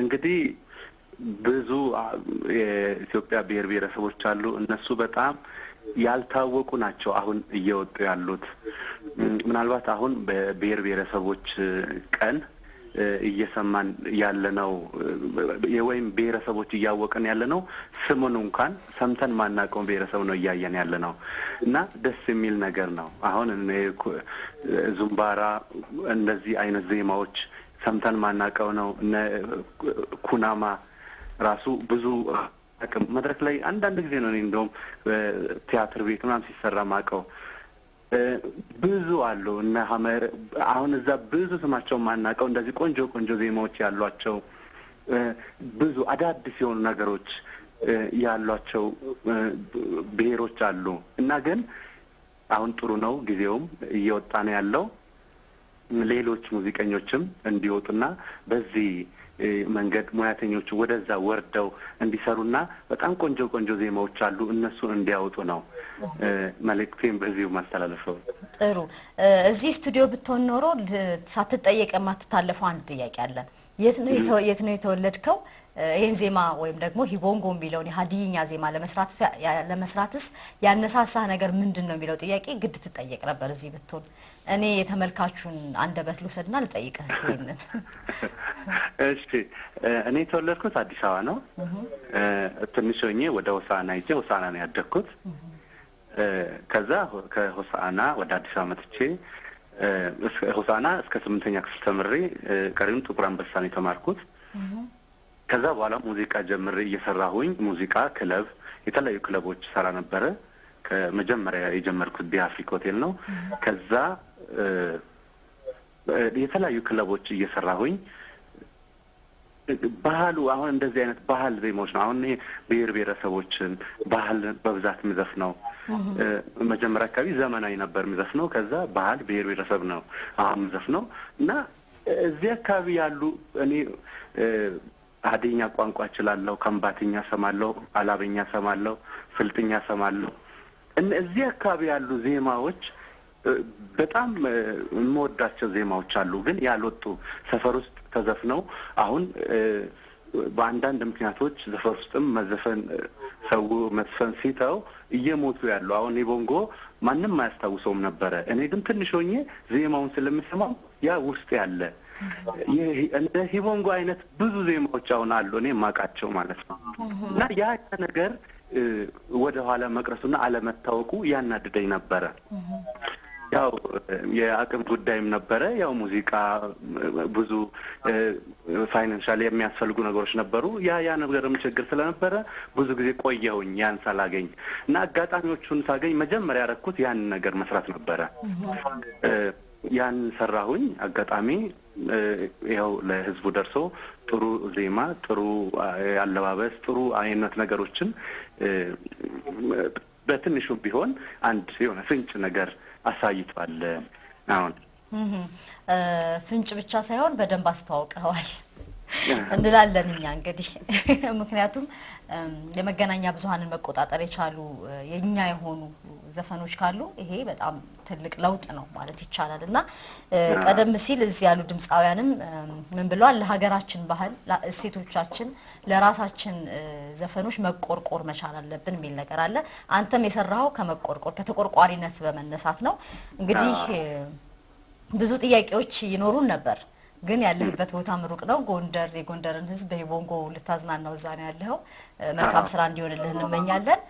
እንግዲህ ብዙ የኢትዮጵያ ብሔር ብሔረሰቦች አሉ እነሱ በጣም ያልታወቁ ናቸው አሁን እየወጡ ያሉት ምናልባት አሁን በብሔር ብሔረሰቦች ቀን እየሰማን ያለነው የወይም ብሔረሰቦች እያወቀን ያለነው ስሙን እንኳን ሰምተን ማናቀው ብሔረሰብ ነው እያየን ያለነው እና ደስ የሚል ነገር ነው አሁን ዙምባራ እንደዚህ አይነት ዜማዎች ሰምተን ማናቀው ነው ኩናማ ራሱ ብዙ መድረክ ላይ አንዳንድ ጊዜ ነው እንደውም ቲያትር ቤት ምናምን ሲሰራ ማቀው ብዙ አሉ እና ሐመር አሁን እዛ ብዙ ስማቸው ማናቀው እንደዚህ ቆንጆ ዜማዎች ያሏቸው ብዙ አዳዲስ የሆኑ ነገሮች ያሏቸው ብሔሮች አሉ እና ግን አሁን ጥሩ ነው ጊዜውም እየወጣ ነው ያለው ሌሎች ሙዚቀኞችም እንዲወጡና በዚህ መንገድ ሙያተኞች ወደዛ ወርደው እንዲሰሩና በጣም ቆንጆ ዜማዎች አሉ እነሱ እንዲያወጡ ነው መልእክቴን በዚሁ ማስተላለፈው ጥሩ እዚህ ስቱዲዮ ብትሆን ኖሮ ሳትጠየቅ ማትታለፈው አንድ ጥያቄ አለ የት ነው የተወለድከው ይሄን ዜማ ወይም ደግሞ ሂቦንጎ የሚለው የሃዲኛ ዜማ ለመስራትስ ያነሳሳ ነገር ምንድነው የሚለው ጥያቄ ግድ ትጠየቅ ነበር እዚህ ብትሆን እኔ የተመልካቹን አንደበት ልውሰድና ልጠይቅህ እስኪ እሺ እኔ ተወለድኩት አዲስ አበባ ነው ትንሽ ሆኜ ወደ ሆሳዕና ነው ያደግኩት ከዛ ከሆሳዕና ወደ አዲስ አበባ መጥቼ ሆሳዕና እስከ 8ኛ ክፍል ተምሬ ቀሪውን ጥቁር አንበሳ ነው የተማርኩት ከዛ በኋላ ሙዚቃ ጀምሬ እየሰራሁኝ ሙዚቃ ክለብ የተለያዩ ክለቦች ሰራ ነበር ከመጀመሪያ የጀመርኩት ቢአፍሪክ ሆቴል ነው ከዛ የተለያዩ ክለቦች እየሰራሁኝ ባህሉ አሁን እንደዚህ አይነት ባህል ዜማዎች ነው አሁን ብሔር ብሔረሰቦችን ባህል በብዛት ምዘፍነው መጀመሪያ አካባቢ ዘመናዊ ነበር ምዘፍነው ከዛ ባህል ብሔር ብሔረሰብ ነው አሁን ምዘፍነው እና እዚህ አካባቢ ያሉ እኔ አዲኛ ቋንቋ እችላለሁ ከምባትኛ ሰማለሁ አላበኛ ሰማለሁ ፍልጥኛ ሰማለሁ እነዚህ አካባቢ ያሉ ዜማዎች በጣም የምወዳቸው ዜማዎች አሉ ግን ያልወጡ ሰፈር ውስጥ ተዘፍነው አሁን በአንዳንድ ምክንያቶች ሰፈር ውስጥም መዘፈን ሰው መስፈን ሲተው እየሞቱ ያሉ አሁን ሂቦንጎ ማንንም አያስታውሰውም ነበር እኔ ግን ትንሽ ሆኜ ዜማውን ስለምሰማው ያ ውስጥ ያለ እንደ ሂቦንጎ አይነት ብዙ ዜማዎች አሁን አሉ እኔ ማቃቸው ማለት ነው እና ያ ነገር ወደ ኋላ መቅረሱና አለመታወቁ ያናድደኝ ነበር ያው የአቅም ጉዳይም ነበር ያው ሙዚቃ ብዙ ፋይናንሻሊ የሚያስፈልጉ ነገሮች ነበሩ ያ ነገርም ችግር ስለነበረ ብዙ ጊዜ ቆየሁኝ ያን ሳላገኝ እና አጋጣሚዎቹን ሳገኝ መጀመሪያ ያረኩት ያን ነገር መስራት ነበር ያን ሰራሁኝ አጋጣሚ ያው ለህዝቡ ደርሶ ጥሩ ዜማ ጥሩ ያለባበስ ጥሩ አይነት ነገሮችን በትንሹ ቢሆን አንድ የሆነ ፍንጭ ነገር አሳይቷል አሁን ፍንጭ ብቻ ሳይሆን በደንብ አስተዋውቀዋል እንላለን እኛ እንግዲህ ምክንያቱም የመገናኛ ብዙሃንን መቆጣጠር የቻሉ የኛ የሆኑ ዘፈኖች ካሉ ይሄ በጣም ትልቅ ለውጥ ነው ማለት ይቻላልና ቀደም ሲል እዚህ ያሉ ድምጻውያንም ምን ብለዋል ለሀገራችን ባህል ለእሴቶቻችን ለራሳችን ዘፈኖች መቆርቆር መቻል አለብን የሚል ነገር አለ አንተም የሰራው ከመቆርቆር ከተቆርቋሪነት በመነሳት ነው እንግዲህ ብዙ ጥያቄዎች ይኖሩን ነበር ግን ያለህበት ቦታ ምሩቅ ነው ጎንደር የጎንደርን ህዝብ በሂቦንጎ ልታዝናናው ዛሬ ያለው መልካም ስራ እንዲሆንልህ እንመኛለን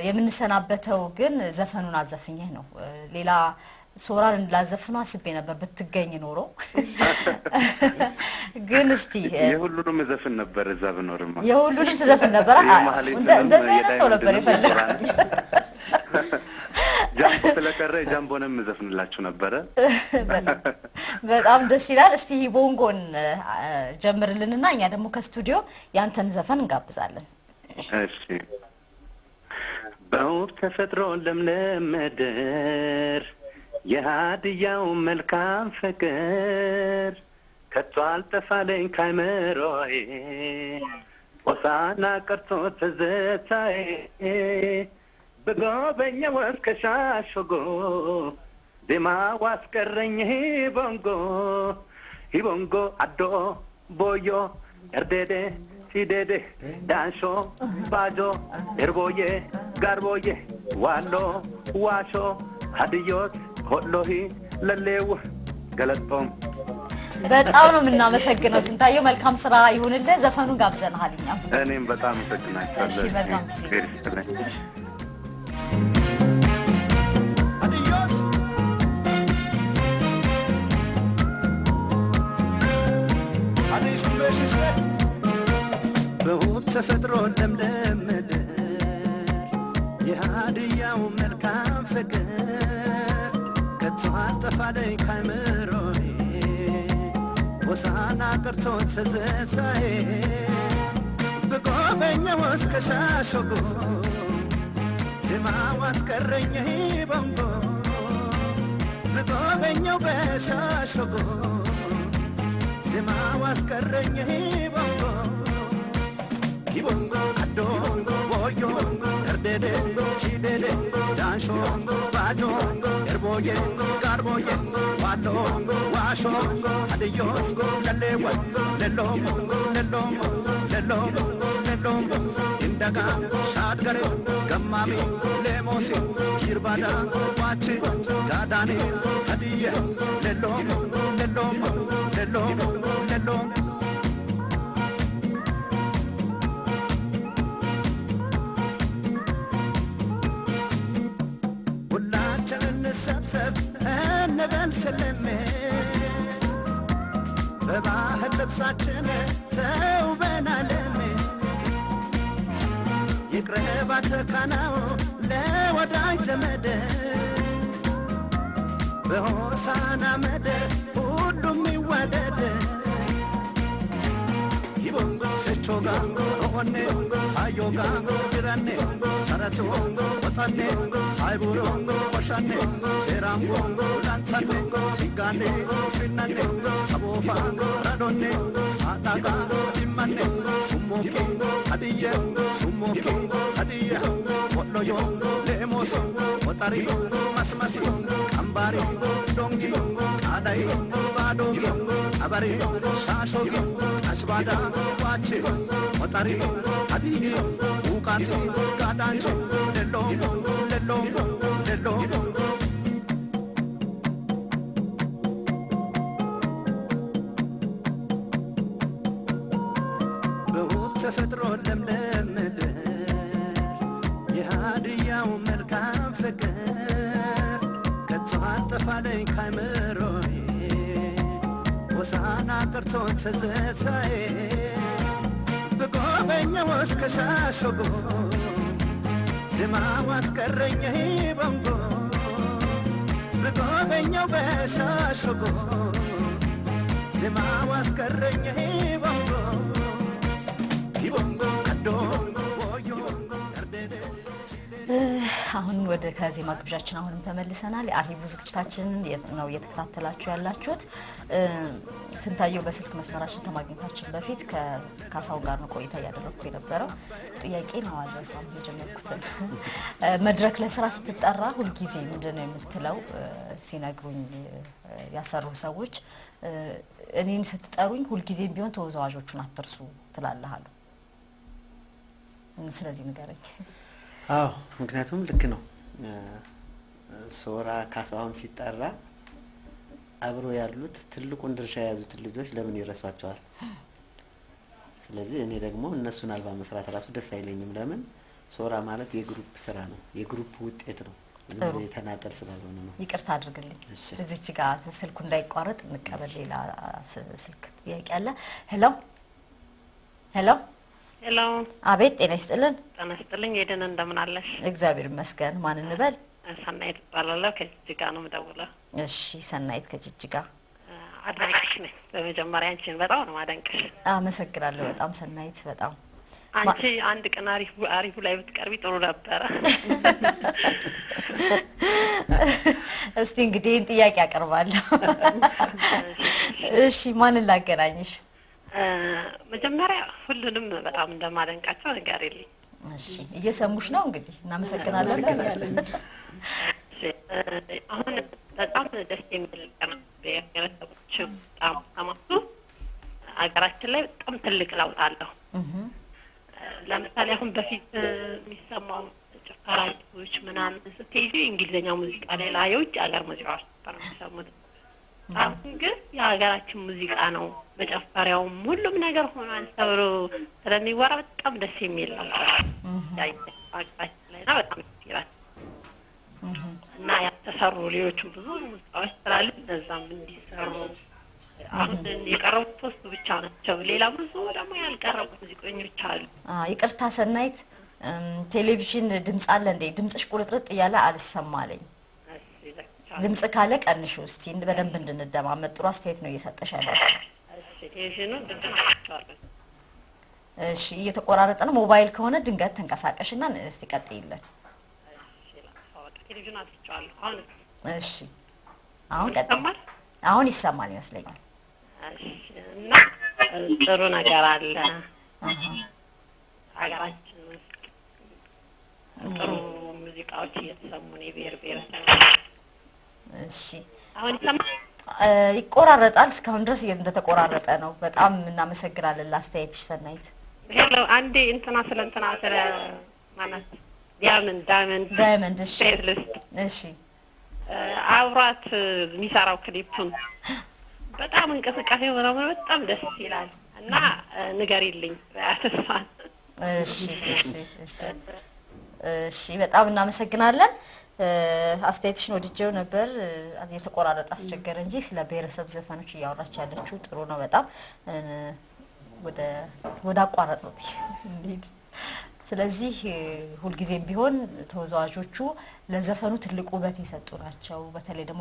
የምንሰናበተው ግን ዘፈኑን አዘፍኘህ ነው ሌላ ሶራን እንዳዘፍነው አስቤ ነበር ብትገኝ ኖሮ ግን እስቲ የሁሉንም ዘፈን ነበር እዛ ብኖርማ የሁሉንም ተዘፈን ነበር እንደዚህ አይነት ሰው ነበር የፈለኩት ጃምቦ ስለቀረ ጃምቦንም ዘፈንላችሁ ነበር በጣም ደስ ይላል እስቲ ሂቦንጎን ጀምርልንና እኛ ደግሞ ከስቱዲዮ ያንተን ዘፈን እንጋብዛለን እሺ በውብ ተፈጥሮ ለምለም ምድር የሃዲያው መልካም ፍቅር ከቶ አልጠፋለኝ ካይምሮዬ ሆሳዕና ቀርቶ ትዝታዬ በጎበኘው እስከ ሻሽጎ ዜማው አስቀረኝ ሂቦንጎ አዶ ቦዮ Erdede, sidede, dansho, bajo, erboye, garboye, walo, washo, hadiyot, hotlohi, lalew, galatom. በጣም ነው የምናመሰግነው ስንታየው መልካም ስራ ይሁንልህ ዘፈኑን ጋብዘናል እኛም እኔም በጣም ተጨናቻለሁ እሺ መልካም Adios Adios በሽሰ በውብ ተፈጥሮ ለምለም ምድር የሃዲያው መልካም ፍቅር ከቶ አልጠፋለኝ ካይምሮዬ ወሳና ቀርቶ ተዘሳዬ በጎበኛው እስከ ሻሸጎ ዜማው አስቀረኝ በንጎ በጎበኛው በሻሸጎ ዜማው አስቀረኝ በንጎ ይቦንጎ አዶ ቦዮ እርደደ ቺደደ ዳንሾ ባጆ እርቦዬ ጋርቦዬ ዋሎ ዋሾ አድዮስ ለሌወ ለሎም ለሎም ለሎም ለሎም እንደጋ ሻድገሬ ገማሚ ሌሞሲ ኪርባዳ ዋቺ ጋዳኔ አድየ ለሎም ለሎም ለሎም ለሎም ሰብሰብ እንበል ስለሜ በባህል ልብሳችን ተውበናል ይቅረባ ተካናው ለወዳጅ ዘመድ በሆሳና መደር ሁሉም ይዋደድ ይቦንጎ ሰቾጋ ኦኔ ሳዮጋ ይራኔ ሰረቶ ቆጣኔ ሳይቡሮ ቆሻኔ ሴራንጎ ላንታኔ ሲጋኔ ፊናኔ ሰቦፋ ረዶኔ ሳዳጋ ዲማኔ ሱሞኬ ሀዲየ ሱሞኬ ሀዲየ ወሎዮ ሌሞሶ ወጣሪ መስመሲ ቀምባሪ ዶንጊ ቃዳይ ባዶጊ አባሪ ሻሾጊ አሽባዳ ዋቼ ወጣሪ ሀዲየ ውቃቴ ጋዳንቼ ለሎም ለሎም ለሎም በውብ ተፈጥሮ ለምለም ምድር የሃዲያው መልካም ፍቅር ከቶ አልጠፋለኝ ካይምሮዬ ወሳና ቀርቶ ተዘሳዬ በጎበኛው እስከ ሻሸጎ ዜማው አስቀረኝ በንጎ በጎበኛው በሻሸጎ ዜማው አስቀረኝ በንጎ ይቦንጎ አዶ ቦዮ እርደደ አሁን ወደ ከዜማ ግብዣችን አሁንም ተመልሰናል የአርሂቡ ዝግጅታችን ነው እየተከታተላችሁ ያላችሁት ስንታየው በስልክ መስመራችን ተማግኘታችን በፊት ከካሳው ጋር ነው ቆይታ ያደረኩ የነበረው ጥያቄ ነው አድረሳም የጀመርኩትን መድረክ ለስራ ስትጠራ ሁሉ ጊዜ ምንድነው የምትለው ሲነግሩኝ ያሰሩ ሰዎች እኔን ስትጠሩኝ ሁሉ ጊዜ ቢሆን ተወዛዋዦቹን አትርሱ ትላለሃሉ ስለዚህ ንገረኝ አዎ ምክንያቱም ልክ ነው ሶራ ካሳውን ሲጠራ አብሮ ያሉት ትልቁን ድርሻ ያዙት ልጆች ለምን ይረሷቸዋል ስለዚህ እኔ ደግሞ እነሱን አልባ መስራት ራሱ ደስ አይለኝም ለምን ሶራ ማለት የግሩፕ ስራ ነው የግሩፕ ውጤት ነው ዝም የተናጠል ስላልሆነ ነው ይቅርታ አድርግልኝ እዚች ጋር ስልኩ እንዳይቋረጥ እንቀበል ሌላ ስልክ ጥያቄ አለ ሄሎ ሄሎ ሄሎ አቤት ጤና ይስጥልን ጤና ይስጥልኝ የደን እንደምን አለሽ እግዚአብሔር ይመስገን ማን እንበል ሰናይት ባላላ ከጅጅጋ ነው የምደውለው እሺ ሰናይት ከጅጅጋ አድናቂሽ ነኝ በመጀመሪያ አንቺን በጣም ነው ማደንቅሽ አመሰግናለሁ በጣም ሰናይት በጣም አንቺ አንድ ቀን አሪፉ ላይ ብትቀርቢ ጥሩ ነበር እስቲ እንግዲህ ጥያቄ አቀርባለሁ እሺ ማን ላገናኝሽ መጀመሪያ ሁሉንም በጣም እንደማደንቃቸው ንገሪልኝ እሺ እየሰሙሽ ነው እንግዲህ እናመሰግናለን አሁን በጣም ደስ የሚል ቀን የረሰቦች በጣም ተማቱ አገራችን ላይ በጣም ትልቅ ለውጥ አለው። ለምሳሌ አሁን በፊት የሚሰማው ጭፈራዎች ምናምን ስትሄጂ እንግሊዝኛ ሙዚቃ ሌላ የውጭ ሀገር ሙዚቃዎች ነበር የሚሰሙት። አሁን ግን የሀገራችን ሙዚቃ ነው በጨፈሪያውም ሁሉም ነገር ሆኗል ተብሎ ስለሚወራ በጣም ደስ የሚል ነበር። ሀገራችን ላይ ነው በጣም ደስ ይላል። እና ያልተሰሩ ሌሎችም ብዙ ሙዚቃዎች ስላሉ እነዛም እንዲሰሩ አሁን የቀረቡት 3 ብቻ ናቸው። ሌላ ብዙ ደግሞ ያልቀረቡ ሙዚቀኞች አሉ። ይቅርታ ሰናይት፣ ቴሌቪዥን ድምጽ አለ እንዴ? ድምጽሽ ቁርጥርጥ እያለ አልሰማለኝ። ድምጽ ካለ ቀንሽ እስቲ በደንብ እንድንደማመጥ። ጥሩ አስተያየት ነው እየሰጠሽ ያለው። ቴሌቪዥኑ ድምጽ አጥቷል። እሺ እየተቆራረጠ ነው። ሞባይል ከሆነ ድንገት ተንቀሳቀሽና እስቲ ቀጥይልን። ቴሌቪዥኑ አጥቷል አሁን። እሺ አሁን ቀጥል። አሁን ይሰማል ይመስለኛል። እና ጥሩ ነገር አለ ሀገራችን ውስጥ ጥሩ ሙዚቃዎች እየተሰሙ ነው። የብሔር ብሔረሰብ እሺ አሁን ይሰማል? ይቆራረጣል። እስካሁን ድረስ እንደተቆራረጠ ነው። በጣም እናመሰግናለን ለአስተያየትሽ ሰናይት። ሄሎ አንዴ እንትና ስለ ማናት ዳይመንድ እሺ እሺ አብሯት የሚሰራው ክሊፑን በጣም እንቅስቃሴ ምናምን በጣም ደስ ይላል እና ንገሪልኝ ያተስፋል። እሺ እሺ በጣም እናመሰግናለን። አስተያየትሽን ወድጄው ነበር። የተቆራረጠ አስቸገረ እንጂ ስለ ብሔረሰብ ዘፈኖች እያወራች ያለችው ጥሩ ነው በጣም። ወደ አቋራጭ እንሂድ። ስለዚህ ሁልጊዜም ቢሆን ተወዛዋዦቹ ለዘፈኑ ትልቅ ውበት የሰጡ ናቸው። በተለይ ደግሞ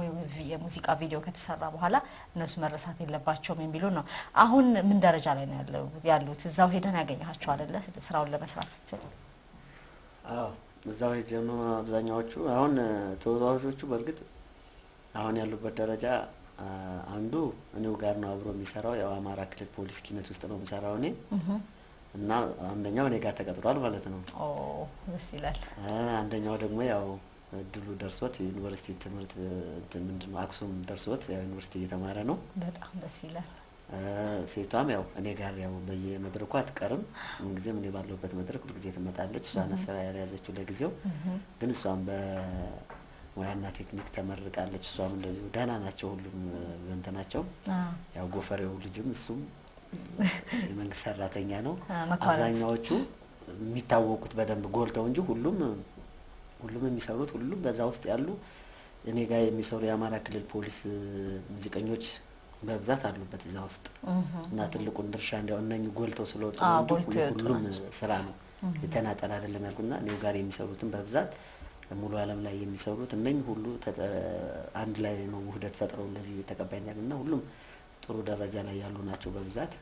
የሙዚቃ ቪዲዮ ከተሰራ በኋላ እነሱ መረሳት የለባቸውም የሚሉ ነው። አሁን ምን ደረጃ ላይ ነው ያሉት? እዛው ሄደን ያገኘሃቸው አይደለ ስራውን ለመስራት ስትል? አዎ እዛው ሄጀኑ አብዛኛዎቹ አሁን ተወዛዋዦቹ በእርግጥ አሁን ያሉበት ደረጃ አንዱ እኔው ጋር ነው አብሮ የሚሰራው። ያው አማራ ክልል ፖሊስ ኪነት ውስጥ ነው የሚሰራው እኔ እና አንደኛው እኔ ጋር ተቀጥሯል ማለት ነው። ደስ ይላል። አንደኛው ደግሞ ያው እድሉ ደርሶት ዩኒቨርሲቲ ትምህርት ምንድነው አክሱም ደርሶት ያው ዩኒቨርሲቲ እየተማረ ነው። በጣም ደስ ይላል። ሴቷም ያው እኔ ጋር ያው በየመድረኩ አትቀርም። እንግዲህ እኔ ባለሁበት መድረክ ሁሉ ጊዜ ትመጣለች። እሷ ነሰራ ያለያዘችው ለጊዜው ግን እሷም በሙያና ቴክኒክ ተመርቃለች። እሷም እንደዚሁ ደህና ናቸው ሁሉም እንትናቸው። ያው ጎፈሬው ልጅም እሱም የመንግስት ሰራተኛ ነው። አብዛኛዎቹ የሚታወቁት በደንብ ጎልተው እንጂ ሁሉም የሚሰሩት ሁሉም በዛ ውስጥ ያሉ እኔ ጋር የሚሰሩ የአማራ ክልል ፖሊስ ሙዚቀኞች በብዛት አሉበት እዛ ውስጥ እና ትልቁን ድርሻ እንዲያው እነኚህ ጎልተው ስለወጡ ሁሉም ስራ ነው የተናጠል አይደለም ያልኩና እኔው ጋር የሚሰሩትን በብዛት ሙሉ ዓለም ላይ የሚሰሩት እነኚህ ሁሉ አንድ ላይ ነው ውህደት ፈጥረው እንደዚህ ተቀባይኛልና ሁሉም ጥሩ ደረጃ ላይ ያሉ ናቸው በብዛት።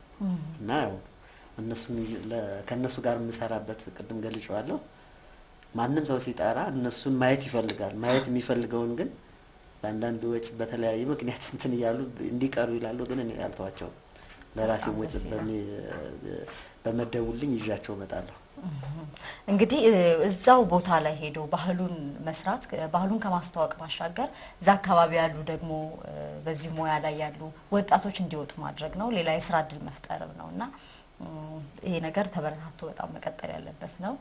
እና ያው ከነሱ ጋር የምሰራበት ቅድም ገልጬዋለሁ። ማንም ሰው ሲጠራ እነሱን ማየት ይፈልጋል። ማየት የሚፈልገውን ግን በአንዳንድ ወጭ በተለያየ ምክንያት እንትን እያሉ እንዲቀሩ ይላሉ። ግን እኔ ያልተዋቸው ለራሴ ወጭ በመደቡልኝ ይዣቸው እመጣለሁ። እንግዲህ እዛው ቦታ ላይ ሄዶ ባህሉን መስራት ባህሉን ከማስተዋወቅ ባሻገር እዛ አካባቢ ያሉ ደግሞ በዚህ ሙያ ላይ ያሉ ወጣቶች እንዲወጡ ማድረግ ነው። ሌላ የስራ እድል መፍጠርም ነውና ይሄ ነገር ተበረታቶ በጣም መቀጠል ያለበት ነው።